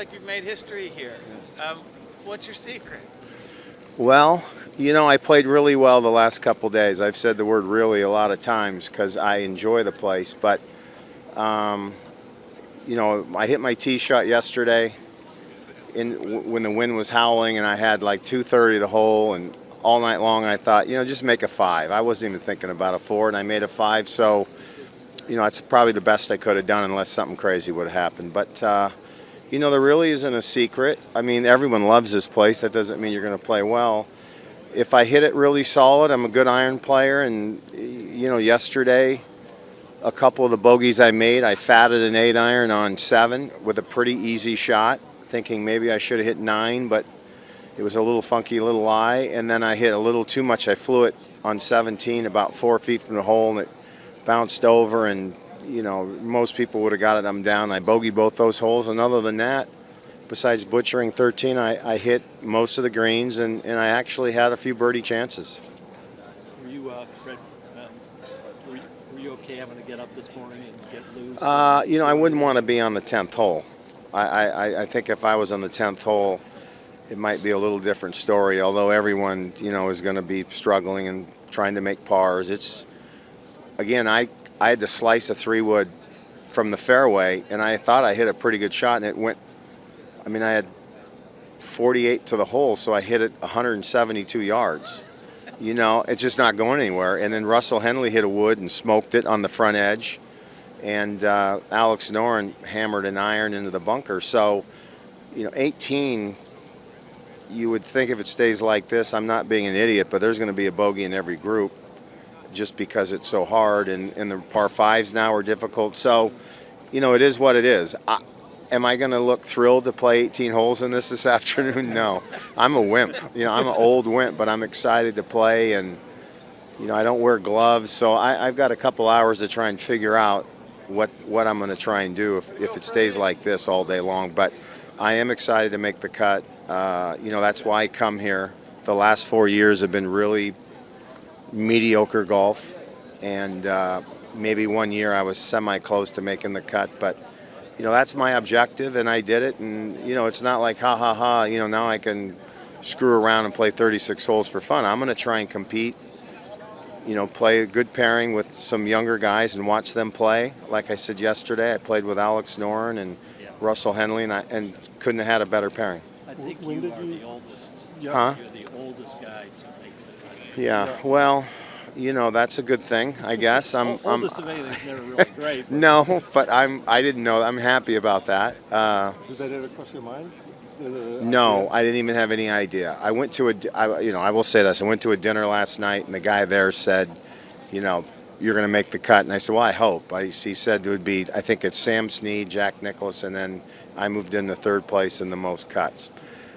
like you've made history here. What's your secret? Well, I played really well the last couple days. I've said the word really a lot of times because I enjoy the place. But, I hit my tee shot yesterday when the wind was howling, and I had like 230 the hole, and all night long I thought, just make a 5. I wasn't even thinking about a 4, and I made a 5. So, that's probably the best I could have done unless something crazy would have happened. But, there really isn't a secret. I mean, everyone loves this place. That doesn't mean you're going to play well. If I hit it really solid, I'm a good iron player. And, yesterday, a couple of the bogeys I made, I fatted an 8 iron on 7 with a pretty easy shot, thinking maybe I should have hit 9, but it was a little funky little lie. And then I hit a little too much. I flew it on 17 about 4 feet from the hole, and it bounced over, and most people would have got it. I'm down. I bogeyed both those holes, and other than that, besides butchering 13, I hit most of the greens, and I actually had a few birdie chances. Were you, Fred? Were you okay having to get up this morning and get loose? I wouldn't want to be on the 10th hole. I think if I was on the 10th hole, it might be a little different story. Although everyone, is going to be struggling and trying to make pars. Again, I had to slice a 3-wood from the fairway, and I thought I hit a pretty good shot, and it went, I had 48 to the hole, so I hit it 172 yards. It's just not going anywhere. And then Russell Henley hit a wood and smoked it on the front edge, and Alex Noren hammered an iron into the bunker. So, 18, you would think if it stays like this, I'm not being an idiot, but there's going to be a bogey in every group, just because it's so hard, and the par 5s now are difficult. So, it is what it is. Am I going to look thrilled to play 18 holes in this afternoon? No. I'm a wimp. I'm an old wimp, but I'm excited to play, and, I don't wear gloves. So I've got a couple hours to try and figure out what I'm going to try and do if it stays like this all day long. But I am excited to make the cut. That's why I come here. The last 4 years have been really mediocre golf, and maybe 1 year I was semi-close to making the cut, but that's my objective, and I did it. And it's not like ha, now I can screw around and play 36 holes for fun. I'm going to try and compete, play a good pairing with some younger guys and watch them play. Like I said yesterday, I played with Alex Noren and Russell Henley, and couldn't have had a better pairing. I think you are the oldest. Huh? You're the oldest guy to make the cut. Yeah, well, that's a good thing, I guess. Oldest of anything's never really great. No, but I didn't know. I'm happy about that. Did that ever cross your mind? No, I didn't even have any idea. I went to I will say this. I went to a dinner last night, and the guy there said, you're going to make the cut. And I said, well, I hope. He said it would be, I think it's Sam Snead, Jack Nicklaus, and then I moved into 3rd place in the most cuts.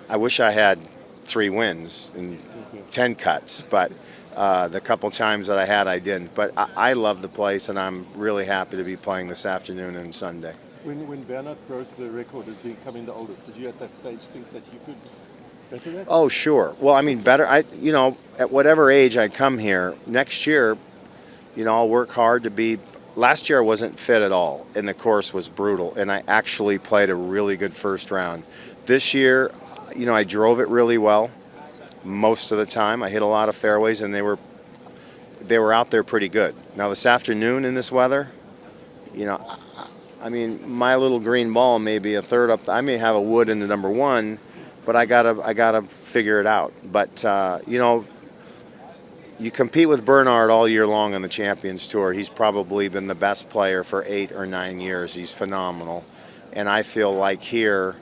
I wish I had 3 wins and 10 cuts, but the couple times that I had, I didn't. But I love the place, and I'm really happy to be playing this afternoon and Sunday. When Bernard broke the record of becoming the oldest, did you at that stage think that you could better that? Oh, sure. Well, better. At whatever age I come here, next year, I'll work hard to be. Last year I wasn't fit at all, and the course was brutal, and I actually played a really good first round. This year, I drove it really well most of the time. I hit a lot of fairways, and they were out there pretty good. Now this afternoon in this weather, my little green ball may be a third up. I may have a wood in the number 1, but I gotta figure it out. But you compete with Bernard all year long on the Champions Tour. He's probably been the best player for 8 or 9 years. He's phenomenal, and I feel like here,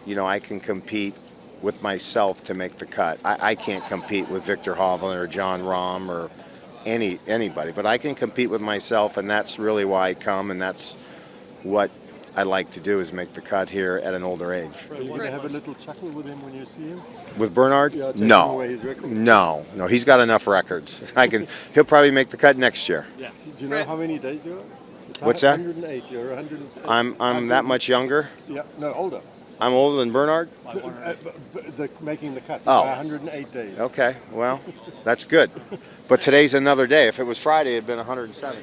I can compete with myself to make the cut. I can't compete with Victor Hovland or John Rahm or anybody, but I can compete with myself, and that's really why I come, and that's what I like to do, is make the cut here at an older age. Are you going to have a little chuckle with him when you see him? With Bernard? Yeah, taking No. away his record? No. He's got enough records. He'll probably make the cut next year. Yeah. Do you know how many days you are? It's What's that? 108. You're 108. I'm that much younger. Yeah, no, older. I'm older than Bernard. Making the cut. Oh. 108 days. Okay, well, that's good. But today's another day. If it was Friday, it'd been 107.